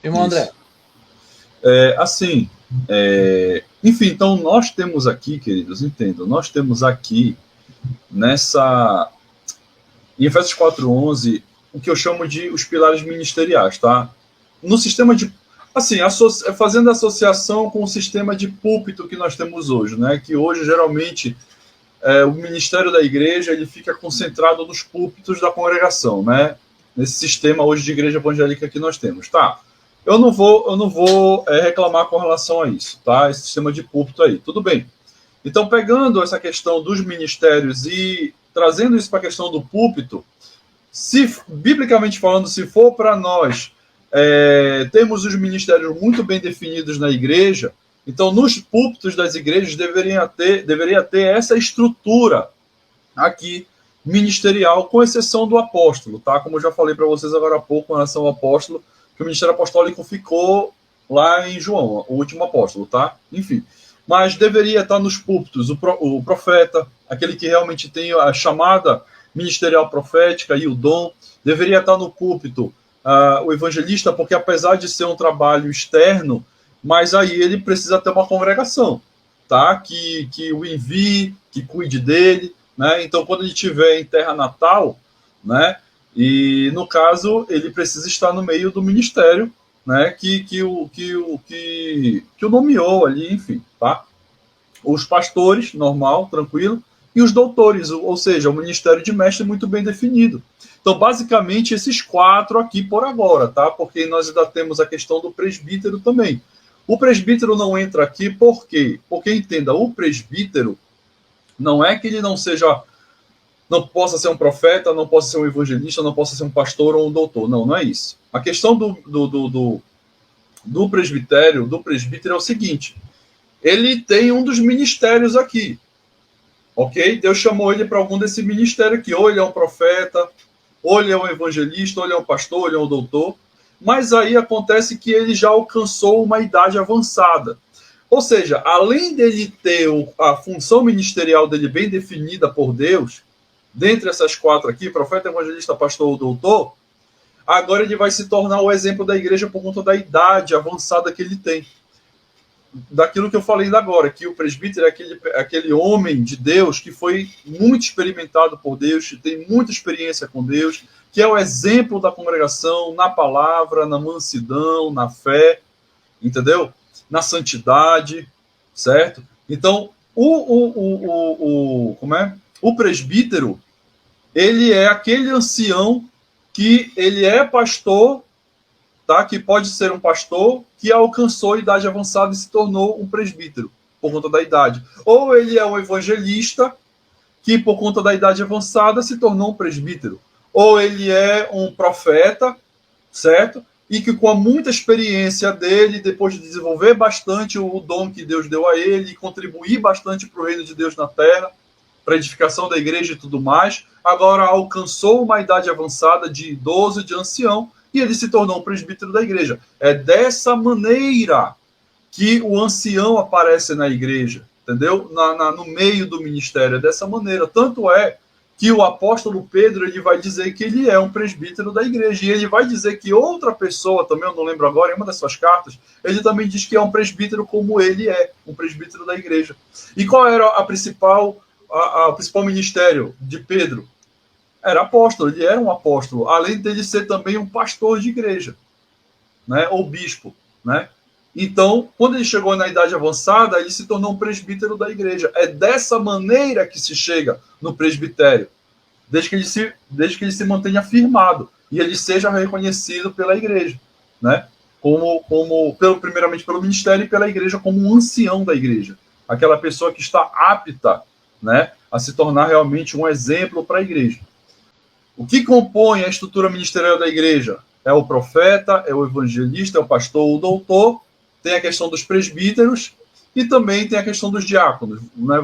Irmão André. Enfim, então nós temos aqui, queridos, entendam, nós temos aqui em Efésios 4:11, o que eu chamo de os pilares ministeriais, tá? No sistema de, assim, fazendo associação com o sistema de púlpito que nós temos hoje, né? Que hoje, geralmente, o ministério da igreja, ele fica concentrado nos púlpitos da congregação, né? Nesse sistema hoje de igreja evangélica que nós temos, tá? Eu não vou reclamar com relação a isso, tá? Esse sistema de púlpito aí, tudo bem. Então, pegando essa questão dos ministérios e trazendo isso para a questão do púlpito, biblicamente falando, se for para nós termos os ministérios muito bem definidos na igreja, então nos púlpitos das igrejas deveria ter essa estrutura aqui ministerial, com exceção do apóstolo, tá? Como eu já falei para vocês agora há pouco com relação ao apóstolo, que o ministério apostólico ficou lá em João, o último apóstolo, tá? Enfim. Mas deveria estar nos púlpitos o profeta, aquele que realmente tem a chamada ministerial profética e o dom. Deveria estar no púlpito o evangelista, porque apesar de ser um trabalho externo, mas aí ele precisa ter uma congregação, tá? Que o envie, que cuide dele, né? Então, quando ele estiver em terra natal, né? E, no caso, ele precisa estar no meio do ministério, né, que o nomeou ali, enfim, tá? Os pastores, normal, tranquilo, e os doutores, ou seja, o ministério de mestre muito bem definido. Então, basicamente, esses 4 aqui por agora, tá? Porque nós ainda temos a questão do presbítero também. O presbítero não entra aqui por quê? Porque, entenda, o presbítero não é que ele não possa ser um profeta, não possa ser um evangelista, não possa ser um pastor ou um doutor. Não, não é isso. A questão do presbítero é o seguinte: ele tem um dos ministérios aqui, ok? Deus chamou ele para algum desse ministério aqui. Ou ele é um profeta, ou ele é um evangelista, ou ele é um pastor, ou ele é um doutor. Mas aí acontece que ele já alcançou uma idade avançada. Ou seja, além dele ter a função ministerial dele bem definida por Deus, dentre essas 4 aqui, profeta, evangelista, pastor ou doutor, agora ele vai se tornar o exemplo da igreja por conta da idade avançada que ele tem. Daquilo que eu falei ainda agora, que o presbítero é aquele homem de Deus que foi muito experimentado por Deus, que tem muita experiência com Deus, que é o exemplo da congregação na palavra, na mansidão, na fé, entendeu? Na santidade, certo? Então, o presbítero, ele é aquele ancião que ele é pastor, tá? Que pode ser um pastor que alcançou a idade avançada e se tornou um presbítero por conta da idade. Ou ele é um evangelista que, por conta da idade avançada, se tornou um presbítero. Ou ele é um profeta, certo? E que, com muita experiência dele, depois de desenvolver bastante o dom que Deus deu a ele, e contribuir bastante para o reino de Deus na terra, para a edificação da igreja e tudo mais, agora alcançou uma idade avançada de idoso, de ancião, e ele se tornou um presbítero da igreja. É dessa maneira que o ancião aparece na igreja, entendeu? No meio do ministério, é dessa maneira. Tanto é que o apóstolo Pedro, ele vai dizer que ele é um presbítero da igreja, e ele vai dizer que outra pessoa, também eu não lembro agora, em uma das suas cartas, ele também diz que é um presbítero como ele é, um presbítero da igreja. E qual era o principal ministério de Pedro? Era apóstolo, ele era um apóstolo, além dele ser também um pastor de igreja, né, ou bispo, né? Então, quando ele chegou na idade avançada, ele se tornou um presbítero da igreja. É dessa maneira que se chega no presbitério, desde que ele se mantenha firmado e ele seja reconhecido pela igreja, né? Primeiramente pelo ministério e pela igreja como um ancião da igreja, aquela pessoa que está apta, né, a se tornar realmente um exemplo para a igreja. O que compõe a estrutura ministerial da igreja? É o profeta, é o evangelista, é o pastor, o doutor, tem a questão dos presbíteros e também tem a questão dos diáconos, né?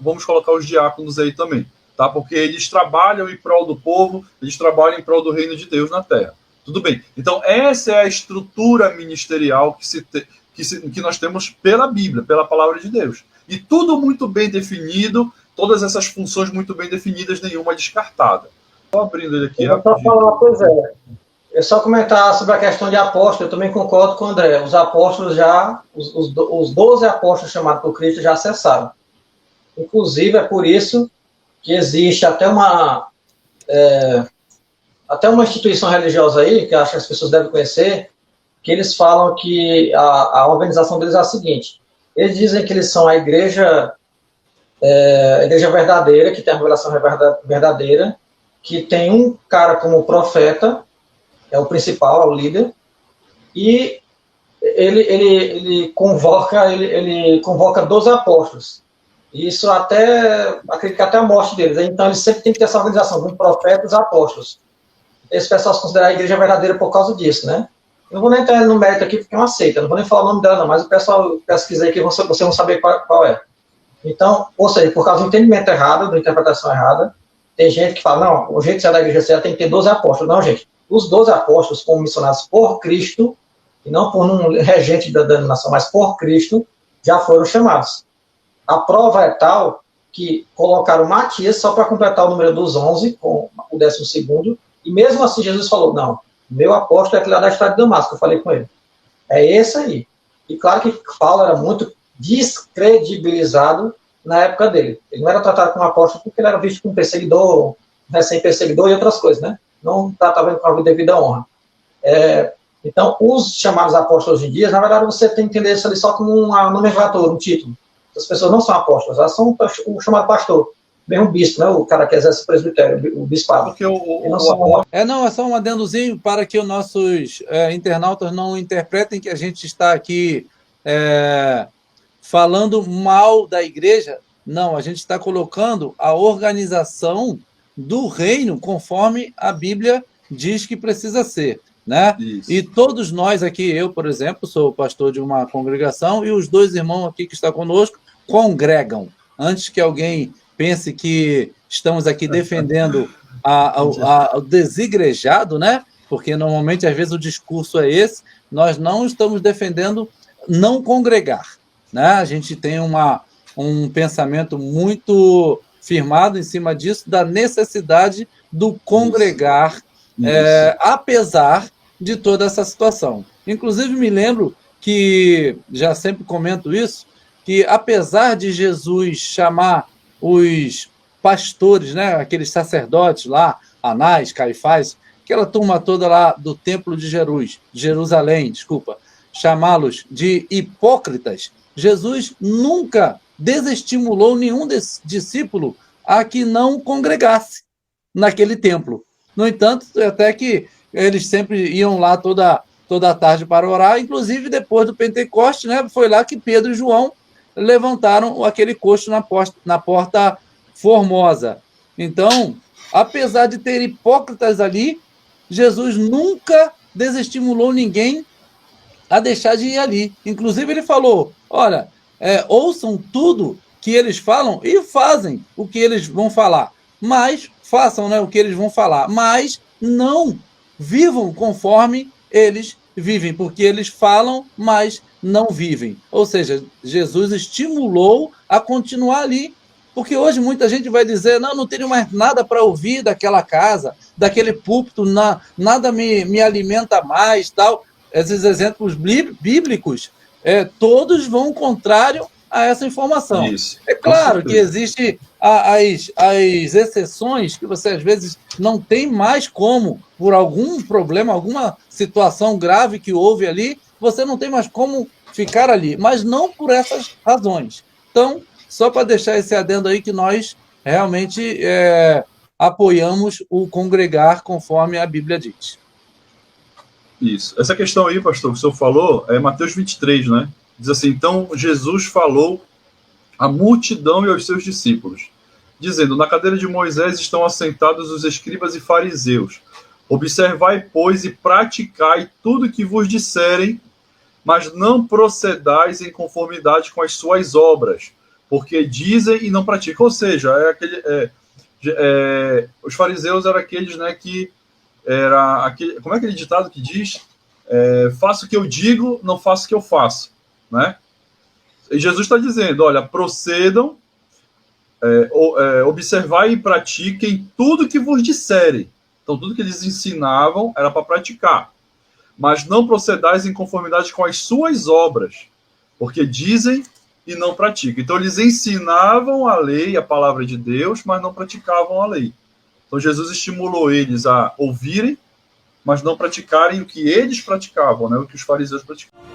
Vamos colocar os diáconos aí também, tá? Porque eles trabalham em prol do povo, eles trabalham em prol do reino de Deus na terra. Tudo bem. Então, essa é a estrutura ministerial que nós temos pela Bíblia, pela palavra de Deus. E tudo muito bem definido, todas essas funções muito bem definidas, nenhuma descartada. Estou abrindo ele aqui. Para falar, pois é. É só comentar sobre a questão de apóstolo, eu também concordo com o André. Os apóstolos os 12 apóstolos chamados por Cristo já cessaram. Inclusive, é por isso que existe até uma instituição religiosa aí, que acho que as pessoas devem conhecer, que eles falam que a organização deles é a seguinte: eles dizem que eles são a igreja verdadeira, que tem a revelação verdadeira, que tem um cara como profeta, é o principal, é o líder, e ele convoca 12 apóstolos. Isso acredito que até a morte deles. Então, eles sempre têm que ter essa organização com profetas e apóstolos. Esse pessoal se considera a igreja verdadeira por causa disso, né? Eu não vou nem entrar no mérito aqui, porque é uma seita. Não vou nem falar o nome dela, não, mas o pessoal pesquisa aí que você não saber qual é. Então, ou seja, por causa do entendimento errado, da interpretação errada, tem gente que fala, não, o jeito de ser da igreja certa tem que ter 12 apóstolos. Não, gente. Os 12 apóstolos, como missionados por Cristo, e não por um regente da denominação, mas por Cristo, já foram chamados. A prova é tal que colocaram Matias só para completar o número dos 11, com o 12º, e mesmo assim Jesus falou, não, meu apóstolo é aquele lá da estrada de Damasco, eu falei com ele. É esse aí. E claro que Paulo era muito descredibilizado na época dele. Ele não era tratado como apóstolo porque ele era visto como perseguidor, recém-perseguidor e outras coisas, né? Não tratava com a devida honra. Então, os chamados apóstolos hoje em dia, na verdade, você tem que entender isso ali só como uma nomenclatura, um título. As pessoas não são apóstolos, elas são o chamado pastor. Mesmo bispo, né? O cara que exerce o presbitério, o bispado. Porque é só um adendozinho para que os nossos internautas não interpretem que a gente está aqui falando mal da igreja. Não, a gente está colocando a organização do reino conforme a Bíblia diz que precisa ser, né? E todos nós aqui, eu, por exemplo, sou pastor de uma congregação e os dois irmãos aqui que estão conosco congregam. Antes que alguém pense que estamos aqui defendendo o desigrejado, né? Porque normalmente, às vezes, o discurso é esse. Nós não estamos defendendo não congregar, né? A gente tem um pensamento muito firmado em cima disso, da necessidade do congregar, apesar de toda essa situação. Inclusive, me lembro que, já sempre comento isso, que apesar de Jesus chamar os pastores, né, aqueles sacerdotes lá, Anás, Caifás, aquela turma toda lá do templo de Jerusalém, chamá-los de hipócritas, Jesus nunca desestimulou nenhum discípulo a que não congregasse naquele templo. No entanto, até que eles sempre iam lá toda tarde para orar, inclusive depois do Pentecoste, né, foi lá que Pedro e João levantaram aquele coxo na porta Formosa. Então, apesar de ter hipócritas ali, Jesus nunca desestimulou ninguém a deixar de ir ali. Inclusive, ele falou, olha, ouçam tudo que eles falam e fazem o que eles vão falar. Mas, façam, né, o que eles vão falar. Mas não vivam conforme eles vivem, porque eles falam, mas não vivem. Ou seja, Jesus estimulou a continuar ali. Porque hoje muita gente vai dizer, não tenho mais nada para ouvir daquela casa, daquele púlpito, nada me alimenta mais, tal. Esses exemplos bíblicos, todos vão contrário a essa informação. Isso. É claro que existem as exceções que você, às vezes, não tem mais como, por algum problema, alguma situação grave que houve ali, você não tem mais como ficar ali, mas não por essas razões. Então, só para deixar esse adendo aí que nós realmente apoiamos o congregar conforme a Bíblia diz. Isso. Essa questão aí, pastor, que o senhor falou, é Mateus 23, né? Diz assim, então Jesus falou à multidão e aos seus discípulos, dizendo, na cadeira de Moisés estão assentados os escribas e fariseus. Observai, pois, e praticai tudo que vos disserem, mas não procedais em conformidade com as suas obras, porque dizem e não praticam. Ou seja, os fariseus eram aqueles, né, que era aquele, como é aquele ditado que diz? Faço o que eu digo, não faço o que eu faço, né? E Jesus está dizendo, olha, procedam, observai e pratiquem tudo que vos disserem, Então, tudo que eles ensinavam era para praticar. Mas não procedais em conformidade com as suas obras, porque dizem e não praticam. Então, eles ensinavam a lei, a palavra de Deus, mas não praticavam a lei. Então, Jesus estimulou eles a ouvirem, mas não praticarem o que eles praticavam, né? O que os fariseus praticavam.